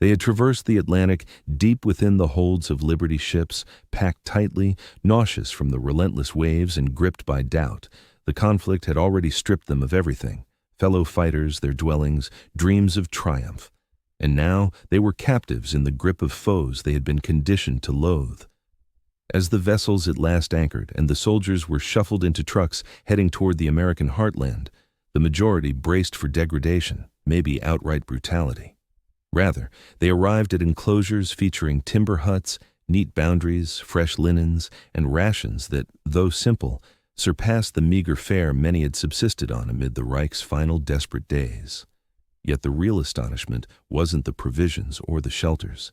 They had traversed the Atlantic deep within the holds of Liberty ships, packed tightly, nauseous from the relentless waves and gripped by doubt. The conflict had already stripped them of everything: fellow fighters, their dwellings, dreams of triumph. And now they were captives in the grip of foes they had been conditioned to loathe. As the vessels at last anchored and the soldiers were shuffled into trucks heading toward the American heartland, the majority braced for degradation, maybe outright brutality. Rather, they arrived at enclosures featuring timber huts, neat boundaries, fresh linens, and rations that, though simple, surpassed the meager fare many had subsisted on amid the Reich's final desperate days. Yet the real astonishment wasn't the provisions or the shelters.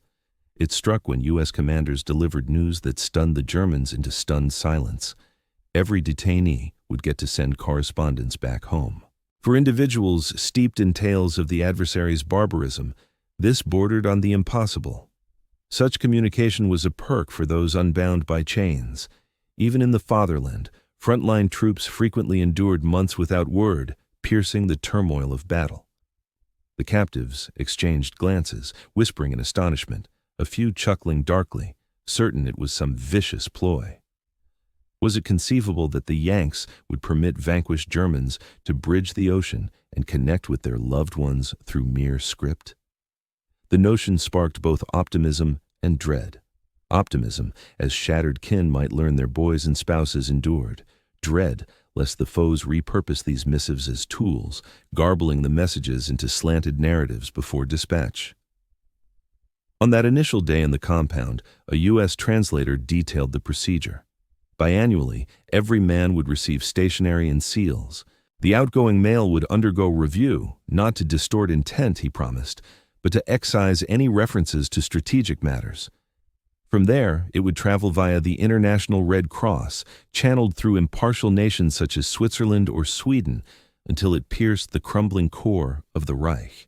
It struck when U.S. commanders delivered news that stunned the Germans into stunned silence. Every detainee would get to send correspondence back home. For individuals steeped in tales of the adversary's barbarism, this bordered on the impossible. Such communication was a perk for those unbound by chains. Even in the fatherland, frontline troops frequently endured months without word, piercing the turmoil of battle. The captives exchanged glances, whispering in astonishment, a few chuckling darkly, certain it was some vicious ploy. Was it conceivable that the Yanks would permit vanquished Germans to bridge the ocean and connect with their loved ones through mere script? The notion sparked both optimism and dread. Optimism, as shattered kin might learn their boys and spouses endured. Dread, lest the foes repurpose these missives as tools, garbling the messages into slanted narratives before dispatch. On that initial day in the compound, a U.S. translator detailed the procedure. Biannually, every man would receive stationery and seals. The outgoing mail would undergo review, not to distort intent, he promised, but to excise any references to strategic matters. From there, it would travel via the International Red Cross, channeled through impartial nations such as Switzerland or Sweden, until it pierced the crumbling core of the Reich.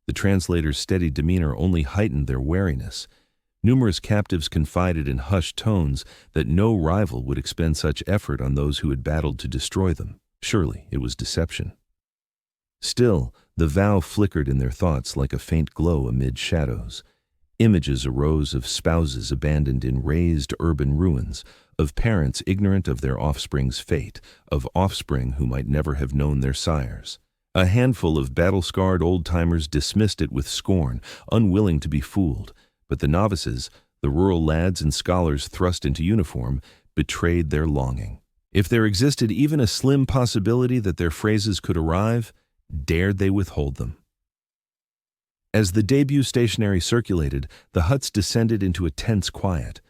The translator's steady demeanor only heightened their wariness. Numerous captives confided in hushed tones that no rival would expend such effort on those who had battled to destroy them. Surely it was deception. Still, the vow flickered in their thoughts like a faint glow amid shadows. Images arose of spouses abandoned in razed urban ruins, of parents ignorant of their offspring's fate, of offspring who might never have known their sires. A handful of battle-scarred old-timers dismissed it with scorn, unwilling to be fooled, but the novices, the rural lads and scholars thrust into uniform, betrayed their longing. If there existed even a slim possibility that their phrases could arrive, dared they withhold them? As the debut stationery circulated, the huts descended into a tense quiet.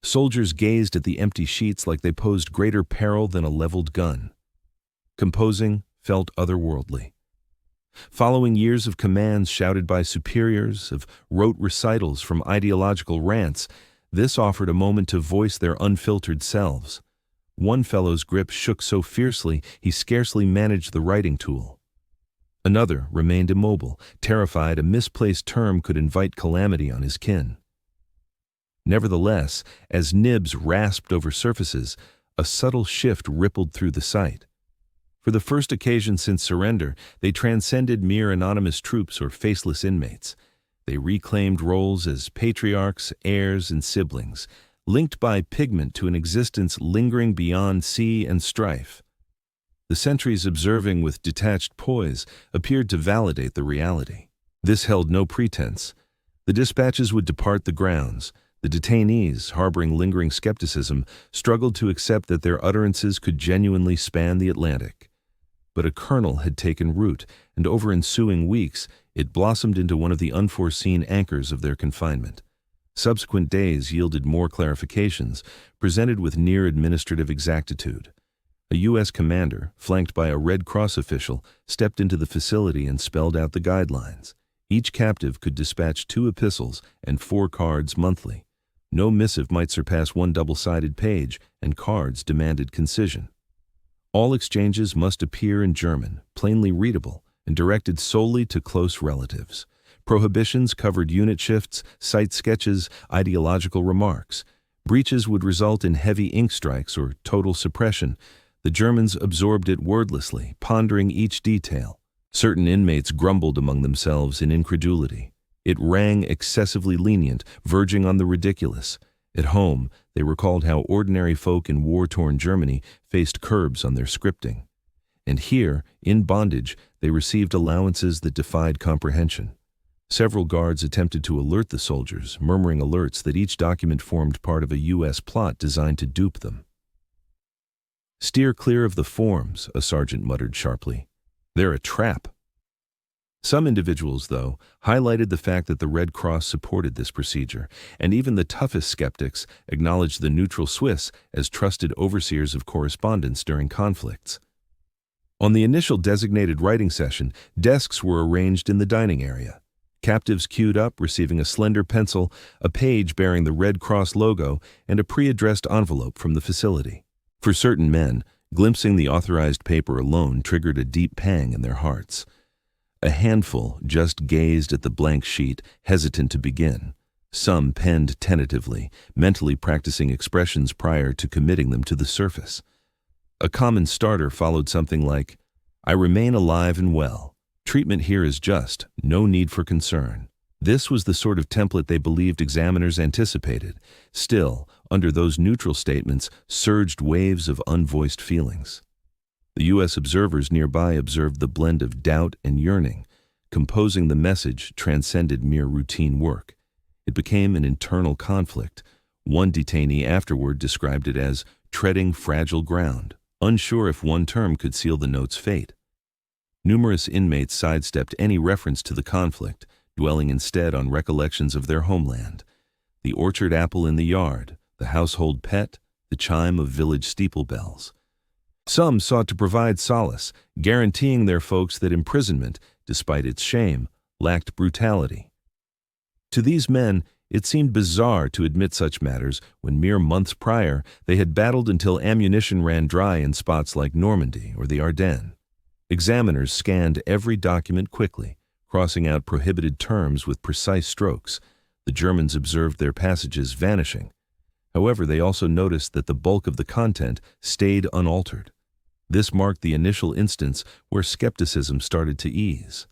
Soldiers gazed at the empty sheets like they posed greater peril than a leveled gun. Composing felt otherworldly. Following years of commands shouted by superiors, of rote recitals from ideological rants, this offered a moment to voice their unfiltered selves. One fellow's grip shook so fiercely he scarcely managed the writing tool. Another remained immobile, terrified a misplaced term could invite calamity on his kin. Nevertheless, as nibs rasped over surfaces, a subtle shift rippled through the sight. For the first occasion since surrender, they transcended mere anonymous troops or faceless inmates. They reclaimed roles as patriarchs, heirs, and siblings, linked by pigment to an existence lingering beyond sea and strife. The sentries observing with detached poise appeared to validate the reality. This held no pretense. The dispatches would depart the grounds. The detainees, harboring lingering skepticism, struggled to accept that their utterances could genuinely span the Atlantic. But a kernel had taken root, and over ensuing weeks, it blossomed into one of the unforeseen anchors of their confinement. Subsequent days yielded more clarifications, presented with near administrative exactitude. A U.S. commander, flanked by a Red Cross official, stepped into the facility and spelled out the guidelines. Each captive could dispatch 2 epistles and 4 cards monthly. No missive might surpass 1 double-sided page, and cards demanded concision. All exchanges must appear in German, plainly readable, and directed solely to close relatives. Prohibitions covered unit shifts, site sketches, ideological remarks. Breaches would result in heavy ink strikes or total suppression. The Germans absorbed it wordlessly, pondering each detail. Certain inmates grumbled among themselves in incredulity. It rang excessively lenient, verging on the ridiculous. At home, they recalled how ordinary folk in war-torn Germany faced curbs on their scripting. And here, in bondage, they received allowances that defied comprehension. Several guards attempted to alert the soldiers, murmuring alerts that each document formed part of a U.S. plot designed to dupe them. "Steer clear of the forms," a sergeant muttered sharply. "They're a trap." Some individuals, though, highlighted the fact that the Red Cross supported this procedure, and even the toughest skeptics acknowledged the neutral Swiss as trusted overseers of correspondence during conflicts. On the initial designated writing session, desks were arranged in the dining area. Captives queued up, receiving a slender pencil, a page bearing the Red Cross logo, and a pre-addressed envelope from the facility. For certain men, glimpsing the authorized paper alone triggered a deep pang in their hearts. A handful just gazed at the blank sheet, hesitant to begin. Some penned tentatively, mentally practicing expressions prior to committing them to the surface. A common starter followed something like, "I remain alive and well. Treatment here is just, no need for concern." This was the sort of template they believed examiners anticipated. Still, under those neutral statements surged waves of unvoiced feelings. The U.S. observers nearby observed the blend of doubt and yearning. Composing the message transcended mere routine work. It became an internal conflict. One detainee afterward described it as treading fragile ground, unsure if one term could seal the note's fate. Numerous inmates sidestepped any reference to the conflict, dwelling instead on recollections of their homeland. The orchard apple in the yard, the household pet, the chime of village steeple bells. Some sought to provide solace, guaranteeing their folks that imprisonment, despite its shame, lacked brutality. To these men, it seemed bizarre to admit such matters when mere months prior they had battled until ammunition ran dry in spots like Normandy or the Ardennes. Examiners scanned every document quickly, crossing out prohibited terms with precise strokes. The Germans observed their passages vanishing. However, they also noticed that the bulk of the content stayed unaltered. This marked the initial instance where skepticism started to ease.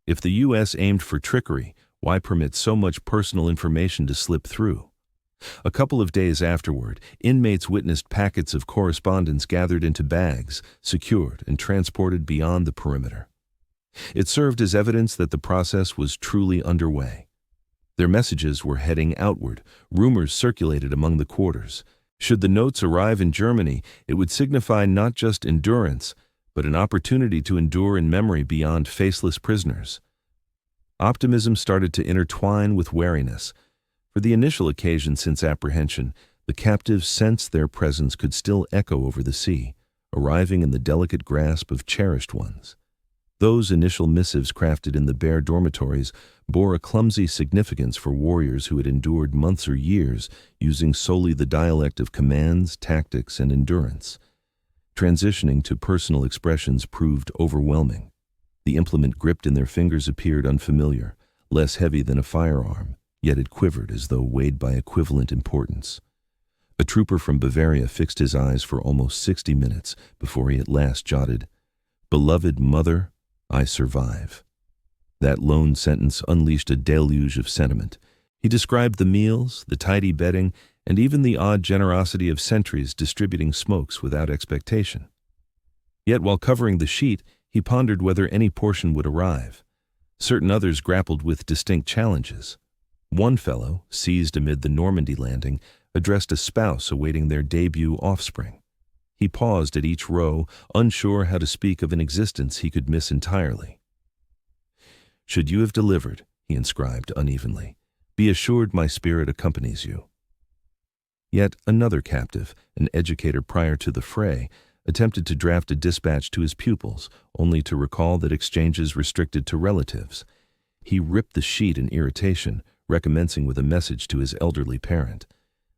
If the U.S. aimed for trickery, why permit so much personal information to slip through? A couple of days afterward, inmates witnessed packets of correspondence gathered into bags, secured, and transported beyond the perimeter. It served as evidence that the process was truly underway. Their messages were heading outward. Rumors circulated among the quarters. Should the notes arrive in Germany, it would signify not just endurance, but an opportunity to endure in memory beyond faceless prisoners. Optimism started to intertwine with wariness. For the initial occasion since apprehension, the captives sensed their presence could still echo over the sea, arriving in the delicate grasp of cherished ones. Those initial missives crafted in the bare dormitories bore a clumsy significance for warriors who had endured months or years using solely the dialect of commands, tactics, and endurance. Transitioning to personal expressions proved overwhelming. The implement gripped in their fingers appeared unfamiliar, less heavy than a firearm, yet it quivered as though weighed by equivalent importance. A trooper from Bavaria fixed his eyes for almost 60 minutes before he at last jotted, "Beloved mother, I survive." That lone sentence unleashed a deluge of sentiment. He described the meals, the tidy bedding, and even the odd generosity of sentries distributing smokes without expectation. Yet while covering the sheet, he pondered whether any portion would arrive. Certain others grappled with distinct challenges. One fellow, seized amid the Normandy landing, addressed a spouse awaiting their debut offspring. He paused at each row, unsure how to speak of an existence he could miss entirely. "Should you have delivered," he inscribed unevenly, "be assured my spirit accompanies you." Yet another captive, an educator prior to the fray, attempted to draft a dispatch to his pupils, only to recall that exchanges restricted to relatives. He ripped the sheet in irritation, recommencing with a message to his elderly parent.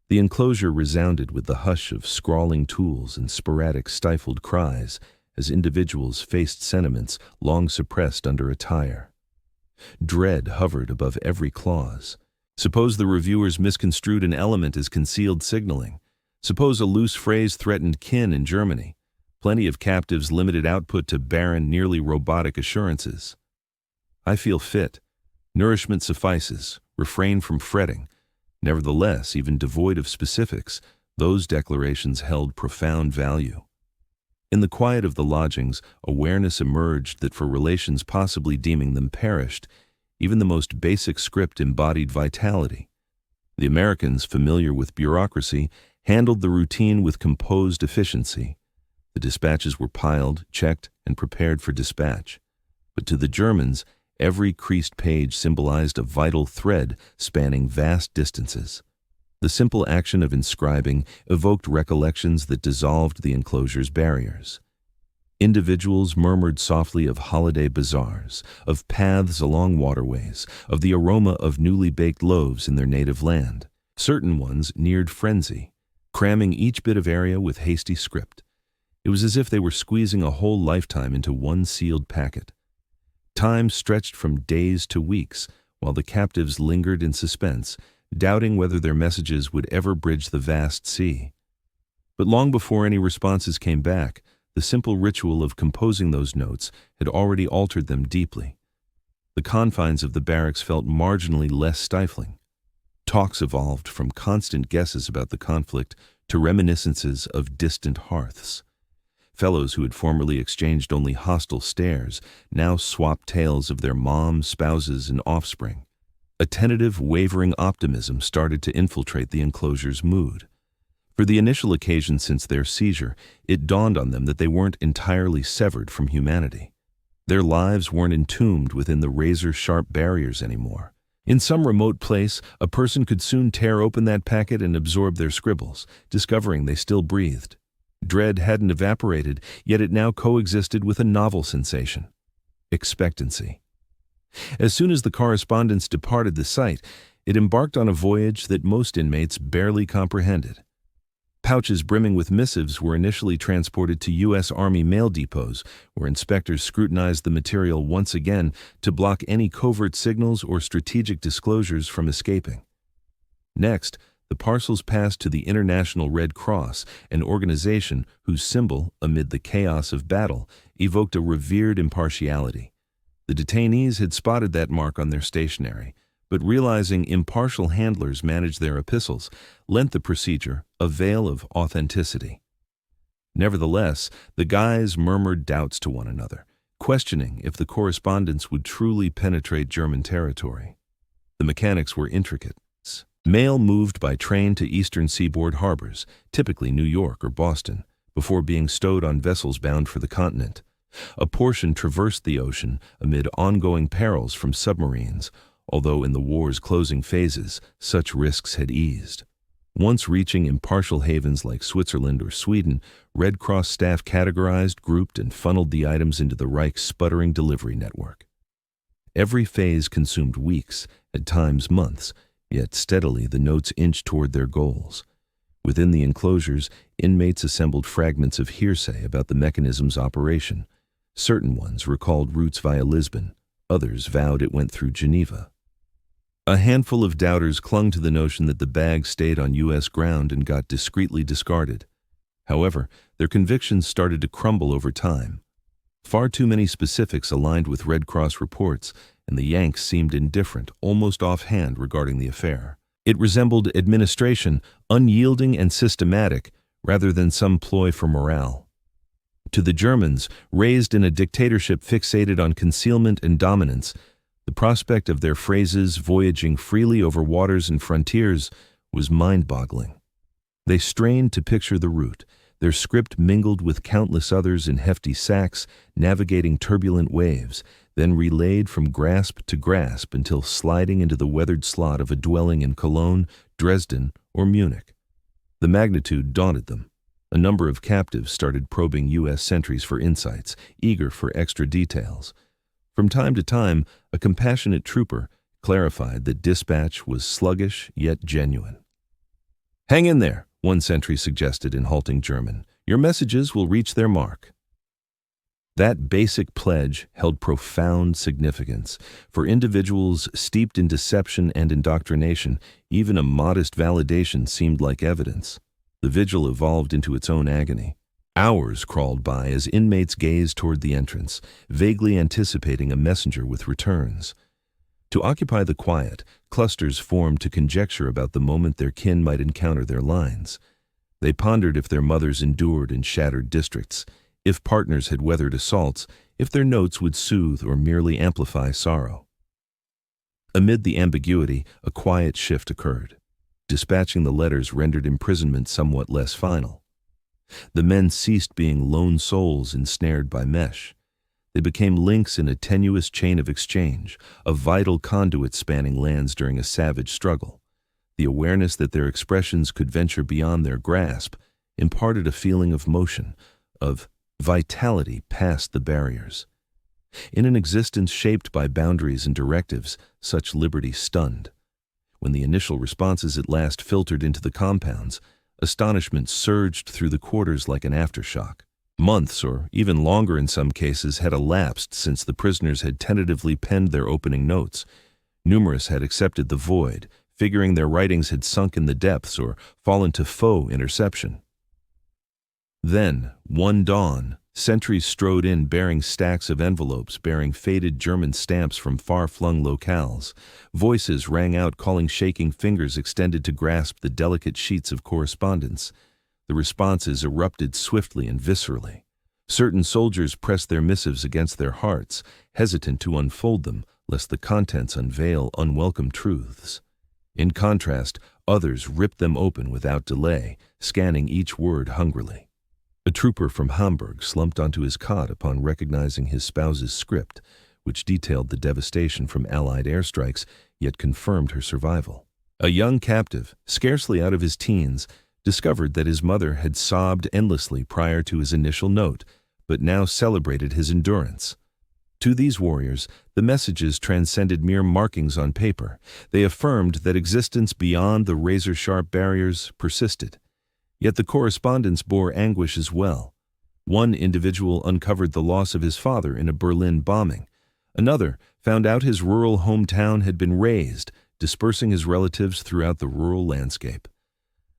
The enclosure resounded with the hush of scrawling tools and sporadic stifled cries as individuals faced sentiments long suppressed under attire. Dread hovered above every clause. Suppose the reviewers misconstrued an element as concealed signaling. Suppose a loose phrase threatened kin in Germany. Plenty of captives limited output to barren, nearly robotic assurances. "I feel fit. Nourishment suffices. Refrain from fretting. Nevertheless, even devoid of specifics, those declarations held profound value. In the quiet of the lodgings, awareness emerged that for relations possibly deeming them perished, even the most basic script embodied vitality. The Americans, familiar with bureaucracy, handled the routine with composed efficiency. The dispatches were piled, checked, and prepared for dispatch. But to the Germans, every creased page symbolized a vital thread spanning vast distances. The simple action of inscribing evoked recollections that dissolved the enclosure's barriers. Individuals murmured softly of holiday bazaars, of paths along waterways, of the aroma of newly baked loaves in their native land. Certain ones neared frenzy, cramming each bit of area with hasty script. It was as if they were squeezing a whole lifetime into one sealed packet. Time stretched from days to weeks, while the captives lingered in suspense, doubting whether their messages would ever bridge the vast sea. But long before any responses came back, the simple ritual of composing those notes had already altered them deeply. The confines of the barracks felt marginally less stifling. Talks evolved from constant guesses about the conflict to reminiscences of distant hearths. Fellows who had formerly exchanged only hostile stares now swapped tales of their moms, spouses, and offspring. A tentative, wavering optimism started to infiltrate the enclosure's mood. For the initial occasion since their seizure, it dawned on them that they weren't entirely severed from humanity. Their lives weren't entombed within the razor-sharp barriers anymore. In some remote place, a person could soon tear open that packet and absorb their scribbles, discovering they still breathed. Dread hadn't evaporated, yet it now coexisted with a novel sensation: expectancy. As soon as the correspondence departed the site, it embarked on a voyage that most inmates barely comprehended. Pouches brimming with missives were initially transported to U.S. Army mail depots, where inspectors scrutinized the material once again to block any covert signals or strategic disclosures from escaping. Next, the parcels passed to the International Red Cross, an organization whose symbol, amid the chaos of battle, evoked a revered impartiality. The detainees had spotted that mark on their stationery, but realizing impartial handlers managed their epistles, lent the procedure a veil of authenticity. Nevertheless, the guys murmured doubts to one another, questioning if the correspondence would truly penetrate German territory. The mechanics were intricate. Mail moved by train to eastern seaboard harbors, typically New York or Boston, before being stowed on vessels bound for the continent. A portion traversed the ocean amid ongoing perils from submarines, although in the war's closing phases, such risks had eased. Once reaching impartial havens like Switzerland or Sweden, Red Cross staff categorized, grouped, and funneled the items into the Reich's sputtering delivery network. Every phase consumed weeks, at times months, yet steadily the notes inched toward their goals. Within the enclosures, inmates assembled fragments of hearsay about the mechanism's operation. Certain ones recalled routes via Lisbon, others vowed it went through Geneva. A handful of doubters clung to the notion that the bag stayed on U.S. ground and got discreetly discarded. However, their convictions started to crumble over time. Far too many specifics aligned with Red Cross reports, and the Yanks seemed indifferent, almost offhand regarding the affair. It resembled administration, unyielding and systematic, rather than some ploy for morale. To the Germans, raised in a dictatorship fixated on concealment and dominance, the prospect of their phrases voyaging freely over waters and frontiers was mind-boggling. They strained to picture the route, their script mingled with countless others in hefty sacks, navigating turbulent waves, then relayed from grasp to grasp until sliding into the weathered slot of a dwelling in Cologne, Dresden, or Munich. The magnitude daunted them. A number of captives started probing U.S. sentries for insights, eager for extra details. From time to time, a compassionate trooper clarified that dispatch was sluggish yet genuine. "Hang in there," one sentry suggested in halting German. "Your messages will reach their mark." That basic pledge held profound significance. For individuals steeped in deception and indoctrination, even a modest validation seemed like evidence. The vigil evolved into its own agony. Hours crawled by as inmates gazed toward the entrance, vaguely anticipating a messenger with returns. To occupy the quiet, clusters formed to conjecture about the moment their kin might encounter their lines. They pondered if their mothers endured in shattered districts, if partners had weathered assaults, if their notes would soothe or merely amplify sorrow. Amid the ambiguity, a quiet shift occurred. Dispatching the letters rendered imprisonment somewhat less final. The men ceased being lone souls ensnared by mesh. They became links in a tenuous chain of exchange, a vital conduit spanning lands during a savage struggle. The awareness that their expressions could venture beyond their grasp imparted a feeling of motion, of vitality past the barriers. In an existence shaped by boundaries and directives, such liberty stunned. When the initial responses at last filtered into the compounds, astonishment surged through the quarters like an aftershock. Months, or even longer in some cases, had elapsed since the prisoners had tentatively penned their opening notes. Numerous had accepted the void, figuring their writings had sunk in the depths or fallen to faux interception. Then, one dawn, sentries strode in bearing stacks of envelopes bearing faded German stamps from far-flung locales. Voices rang out calling shaking fingers extended to grasp the delicate sheets of correspondence. The responses erupted swiftly and viscerally. Certain soldiers pressed their missives against their hearts, hesitant to unfold them, lest the contents unveil unwelcome truths. In contrast, others ripped them open without delay, scanning each word hungrily. A trooper from Hamburg slumped onto his cot upon recognizing his spouse's script, which detailed the devastation from Allied airstrikes, yet confirmed her survival. A young captive, scarcely out of his teens, discovered that his mother had sobbed endlessly prior to his initial note, but now celebrated his endurance. To these warriors, the messages transcended mere markings on paper. They affirmed that existence beyond the razor-sharp barriers persisted. Yet the correspondence bore anguish as well. One individual uncovered the loss of his father in a Berlin bombing. Another found out his rural hometown had been razed, dispersing his relatives throughout the rural landscape.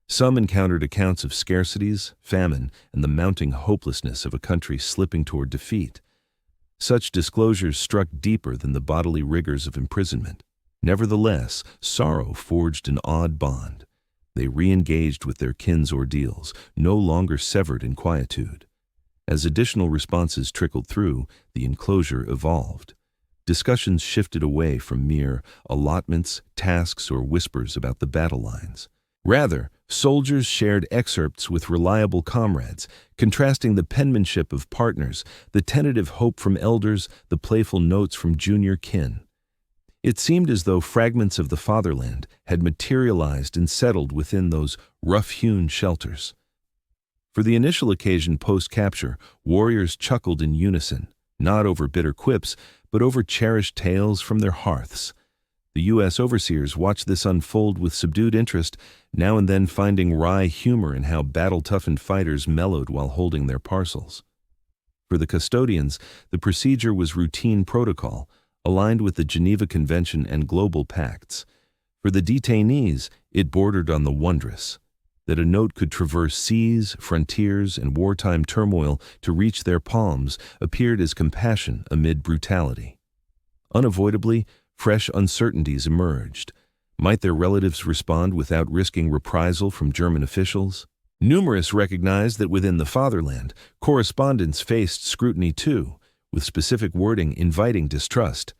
Some encountered accounts of scarcities, famine, and the mounting hopelessness of a country slipping toward defeat. Such disclosures struck deeper than the bodily rigors of imprisonment. Nevertheless, sorrow forged an odd bond. They re-engaged with their kin's ordeals, no longer severed in quietude. As additional responses trickled through, the enclosure evolved. Discussions shifted away from mere allotments, tasks, or whispers about the battle lines. Rather, soldiers shared excerpts with reliable comrades, contrasting the penmanship of partners, the tentative hope from elders, the playful notes from junior kin. It seemed as though fragments of the fatherland had materialized and settled within those rough-hewn shelters. For the initial occasion post-capture, warriors chuckled in unison, not over bitter quips, but over cherished tales from their hearths. The U.S. overseers watched this unfold with subdued interest, now and then finding wry humor in how battle-toughened fighters mellowed while holding their parcels. For the custodians, the procedure was routine protocol, aligned with the Geneva Convention and global pacts. For the detainees, it bordered on the wondrous. That a note could traverse seas, frontiers, and wartime turmoil to reach their palms appeared as compassion amid brutality. Unavoidably, fresh uncertainties emerged. Might their relatives respond without risking reprisal from German officials? Numerous recognized that within the fatherland, correspondence faced scrutiny too, with specific wording inviting distrust.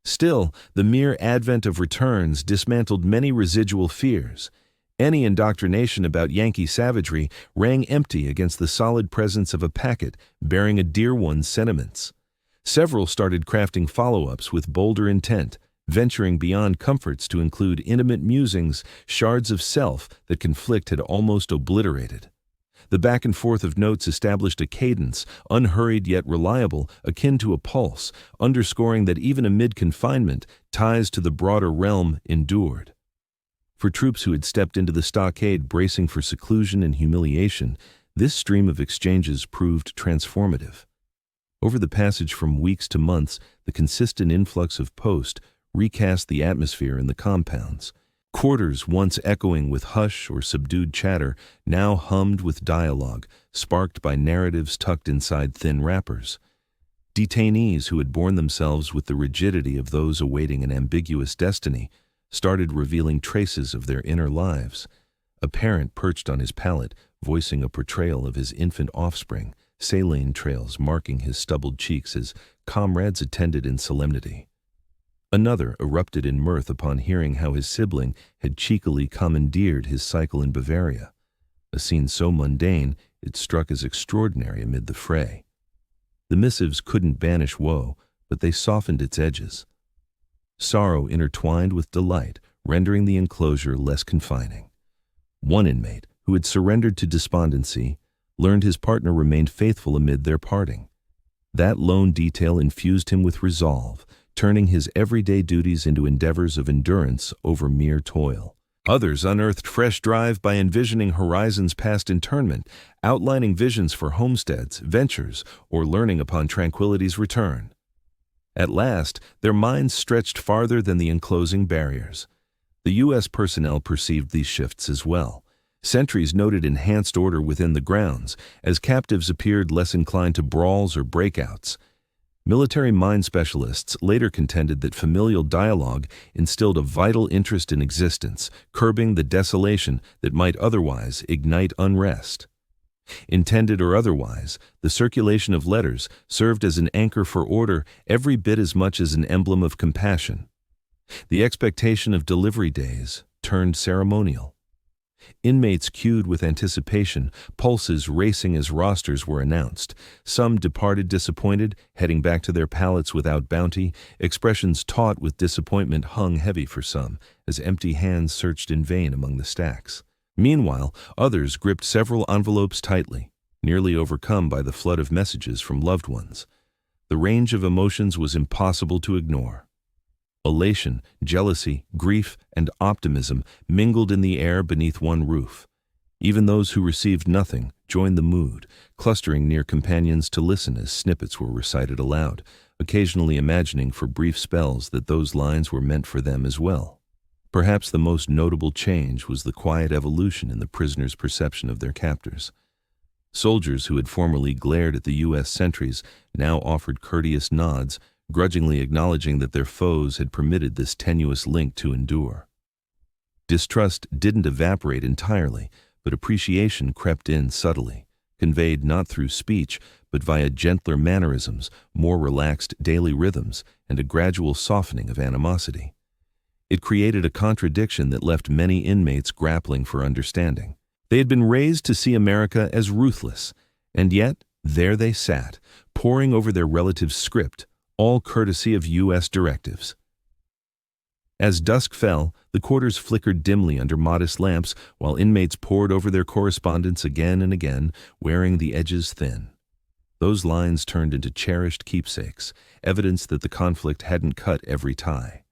Still, the mere advent of returns dismantled many residual fears. Any indoctrination about Yankee savagery rang empty against the solid presence of a packet bearing a dear one's sentiments. Several started crafting follow-ups with bolder intent, venturing beyond comforts to include intimate musings, shards of self that conflict had almost obliterated. The back and forth of notes established a cadence, unhurried yet reliable, akin to a pulse, underscoring that even amid confinement, ties to the broader realm endured. For troops who had stepped into the stockade bracing for seclusion and humiliation, this stream of exchanges proved transformative. Over the passage from weeks to months, the consistent influx of post recast the atmosphere in the compounds. Quarters once echoing with hush or subdued chatter now hummed with dialogue, sparked by narratives tucked inside thin wrappers. Detainees who had borne themselves with the rigidity of those awaiting an ambiguous destiny started revealing traces of their inner lives. A parent perched on his pallet, voicing a portrayal of his infant offspring, saline trails marking his stubbled cheeks as comrades attended in solemnity. Another erupted in mirth upon hearing how his sibling had cheekily commandeered his cycle in Bavaria, a scene so mundane it struck as extraordinary amid the fray. The missives couldn't banish woe, but they softened its edges. Sorrow intertwined with delight, rendering the enclosure less confining. One inmate, who had surrendered to despondency, learned his partner remained faithful amid their parting. That lone detail infused him with resolve, turning his everyday duties into endeavors of endurance over mere toil. Others unearthed fresh drive by envisioning horizons past internment, outlining visions for homesteads, ventures, or learning upon tranquility's return. At last, their minds stretched farther than the enclosing barriers. The U.S. personnel perceived these shifts as well. Sentries noted enhanced order within the grounds, as captives appeared less inclined to brawls or breakouts. Military mind specialists later contended that familial dialogue instilled a vital interest in existence, curbing the desolation that might otherwise ignite unrest. Intended or otherwise, the circulation of letters served as an anchor for order every bit as much as an emblem of compassion. The expectation of delivery days turned ceremonial. Inmates queued with anticipation, pulses racing as rosters were announced. Some departed disappointed, heading back to their pallets without bounty. Expressions taut with disappointment hung heavy for some, as empty hands searched in vain among the stacks. Meanwhile, others gripped several envelopes tightly, nearly overcome by the flood of messages from loved ones. The range of emotions was impossible to ignore. Elation, jealousy, grief, and optimism mingled in the air beneath one roof. Even those who received nothing joined the mood, clustering near companions to listen as snippets were recited aloud, occasionally imagining for brief spells that those lines were meant for them as well. Perhaps the most notable change was the quiet evolution in the prisoners' perception of their captors. Soldiers who had formerly glared at the U.S. sentries now offered courteous nods, grudgingly acknowledging that their foes had permitted this tenuous link to endure. Distrust didn't evaporate entirely, but appreciation crept in subtly, conveyed not through speech, but via gentler mannerisms, more relaxed daily rhythms, and a gradual softening of animosity. It created a contradiction that left many inmates grappling for understanding. They had been raised to see America as ruthless, and yet there they sat, poring over their relatives' script, all courtesy of U.S. directives. As dusk fell, the quarters flickered dimly under modest lamps while inmates pored over their correspondence again and again, wearing the edges thin. Those lines turned into cherished keepsakes, evidence that the conflict hadn't cut every tie.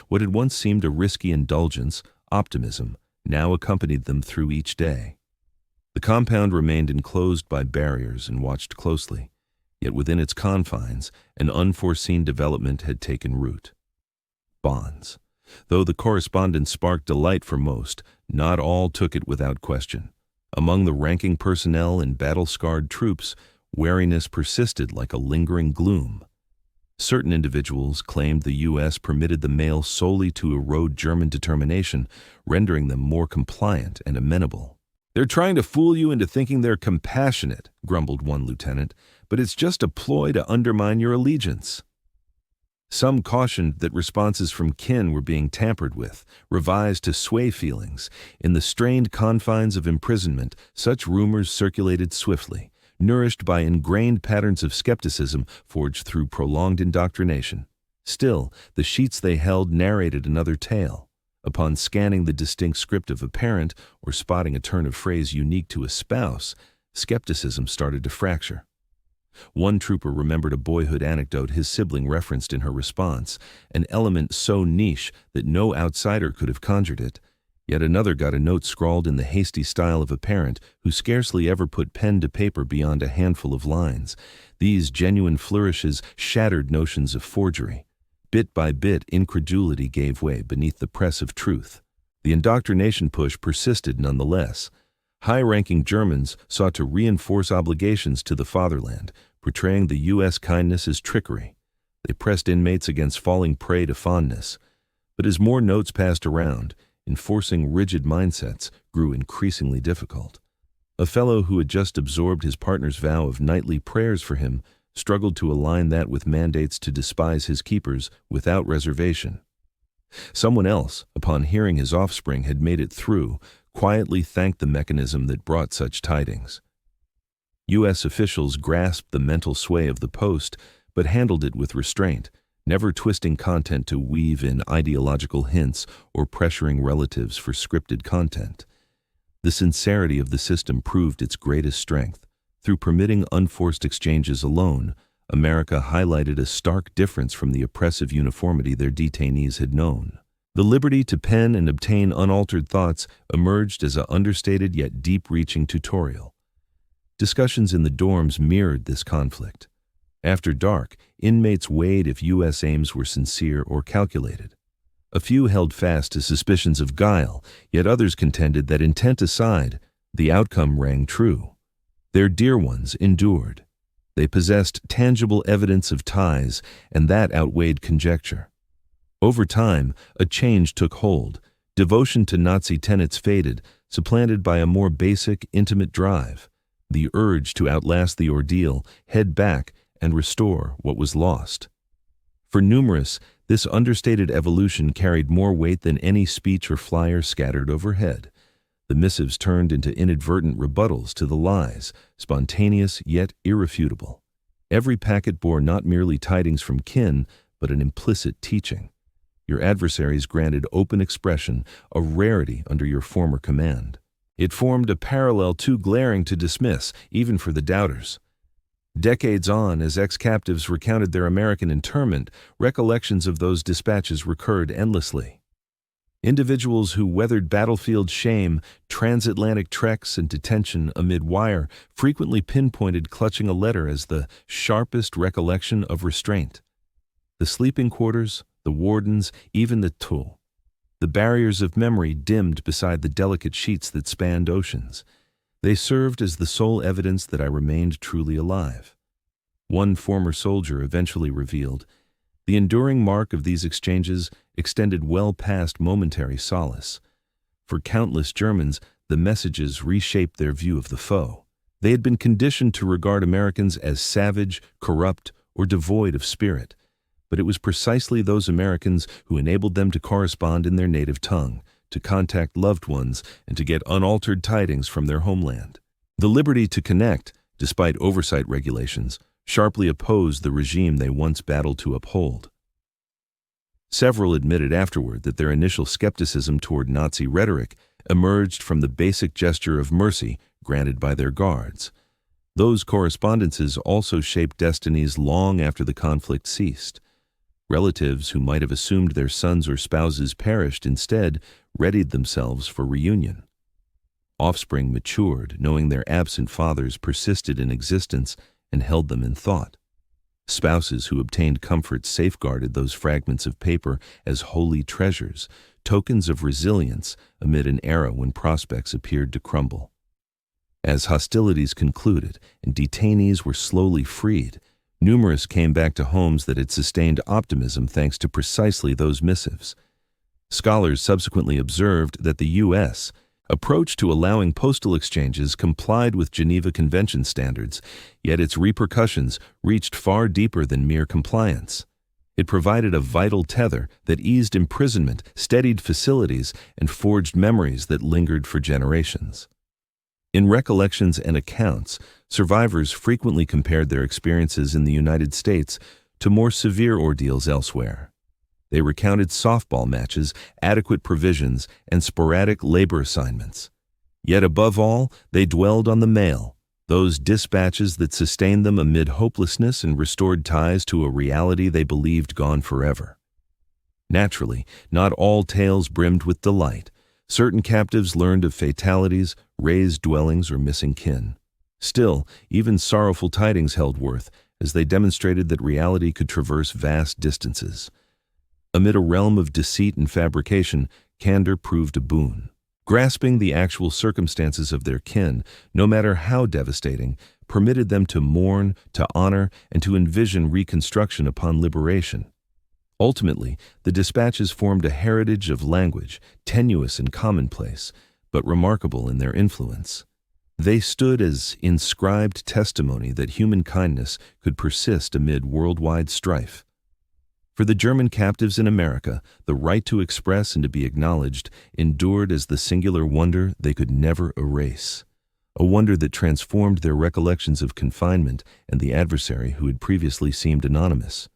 What had once seemed a risky indulgence, optimism, now accompanied them through each day. The compound remained enclosed by barriers and watched closely. Yet within its confines, an unforeseen development had taken root. Bonds. Though the correspondence sparked delight for most, not all took it without question. Among the ranking personnel and battle-scarred troops, wariness persisted like a lingering gloom. Certain individuals claimed the U.S. permitted the mail solely to erode German determination, rendering them more compliant and amenable. "They're trying to fool you into thinking they're compassionate," grumbled one lieutenant, "but it's just a ploy to undermine your allegiance." Some cautioned that responses from kin were being tampered with, revised to sway feelings. In the strained confines of imprisonment, such rumors circulated swiftly, nourished by ingrained patterns of skepticism forged through prolonged indoctrination. Still, the sheets they held narrated another tale. Upon scanning the distinct script of a parent or spotting a turn of phrase unique to a spouse, skepticism started to fracture. One trooper remembered a boyhood anecdote his sibling referenced in her response, an element so niche that no outsider could have conjured it. Yet another got a note scrawled in the hasty style of a parent who scarcely ever put pen to paper beyond a handful of lines. These genuine flourishes shattered notions of forgery. Bit by bit, incredulity gave way beneath the press of truth. The indoctrination push persisted nonetheless. High-ranking Germans sought to reinforce obligations to the fatherland, portraying the U.S. kindness as trickery. They pressed inmates against falling prey to fondness. But as more notes passed around, enforcing rigid mindsets grew increasingly difficult. A fellow who had just absorbed his partner's vow of nightly prayers for him struggled to align that with mandates to despise his keepers without reservation. Someone else, upon hearing his offspring had made it through, quietly thanked the mechanism that brought such tidings. U.S. officials grasped the mental sway of the post, but handled it with restraint, never twisting content to weave in ideological hints or pressuring relatives for scripted content. The sincerity of the system proved its greatest strength. Through permitting unforced exchanges alone, America highlighted a stark difference from the oppressive uniformity their detainees had known. The liberty to pen and obtain unaltered thoughts emerged as an understated yet deep-reaching tutorial. Discussions in the dorms mirrored this conflict. After dark, inmates weighed if U.S. aims were sincere or calculated. A few held fast to suspicions of guile, yet others contended that, intent aside, the outcome rang true. Their dear ones endured. They possessed tangible evidence of ties, and that outweighed conjecture. Over time, a change took hold. Devotion to Nazi tenets faded, supplanted by a more basic, intimate drive. The urge to outlast the ordeal, head back, and restore what was lost. For numerous, this understated evolution carried more weight than any speech or flyer scattered overhead. The missives turned into inadvertent rebuttals to the lies, spontaneous yet irrefutable. Every packet bore not merely tidings from kin, but an implicit teaching. Your adversaries granted open expression, a rarity under your former command. It formed a parallel too glaring to dismiss, even for the doubters. Decades on, as ex-captives recounted their American internment, recollections of those dispatches recurred endlessly. Individuals who weathered battlefield shame, transatlantic treks, and detention amid wire frequently pinpointed clutching a letter as the sharpest recollection of restraint. The sleeping quarters, the wardens, even the tool. The barriers of memory dimmed beside the delicate sheets that spanned oceans. They served as the sole evidence that I remained truly alive. One former soldier eventually revealed, the enduring mark of these exchanges extended well past momentary solace. For countless Germans, the messages reshaped their view of the foe. They had been conditioned to regard Americans as savage, corrupt, or devoid of spirit. But it was precisely those Americans who enabled them to correspond in their native tongue, to contact loved ones, and to get unaltered tidings from their homeland. The liberty to connect, despite oversight regulations, sharply opposed the regime they once battled to uphold. Several admitted afterward that their initial skepticism toward Nazi rhetoric emerged from the basic gesture of mercy granted by their guards. Those correspondences also shaped destinies long after the conflict ceased. Relatives who might have assumed their sons or spouses perished instead readied themselves for reunion. Offspring matured, knowing their absent fathers persisted in existence and held them in thought. Spouses who obtained comfort safeguarded those fragments of paper as holy treasures, tokens of resilience amid an era when prospects appeared to crumble. As hostilities concluded and detainees were slowly freed, numerous came back to homes that had sustained optimism thanks to precisely those missives. Scholars subsequently observed that the U.S. approach to allowing postal exchanges complied with Geneva Convention standards, yet its repercussions reached far deeper than mere compliance. It provided a vital tether that eased imprisonment, steadied facilities, and forged memories that lingered for generations. In recollections and accounts, survivors frequently compared their experiences in the United States to more severe ordeals elsewhere. They recounted softball matches, adequate provisions, and sporadic labor assignments. Yet above all, they dwelled on the mail, those dispatches that sustained them amid hopelessness and restored ties to a reality they believed gone forever. Naturally, not all tales brimmed with delight. Certain captives learned of fatalities, razed dwellings, or missing kin. Still, even sorrowful tidings held worth, as they demonstrated that reality could traverse vast distances. Amid a realm of deceit and fabrication, candor proved a boon. Grasping the actual circumstances of their kin, no matter how devastating, permitted them to mourn, to honor, and to envision reconstruction upon liberation. Ultimately, the dispatches formed a heritage of language, tenuous and commonplace, but remarkable in their influence. They stood as inscribed testimony that human kindness could persist amid worldwide strife. For the German captives in America, the right to express and to be acknowledged endured as the singular wonder they could never erase, a wonder that transformed their recollections of confinement and the adversary who had previously seemed anonymous.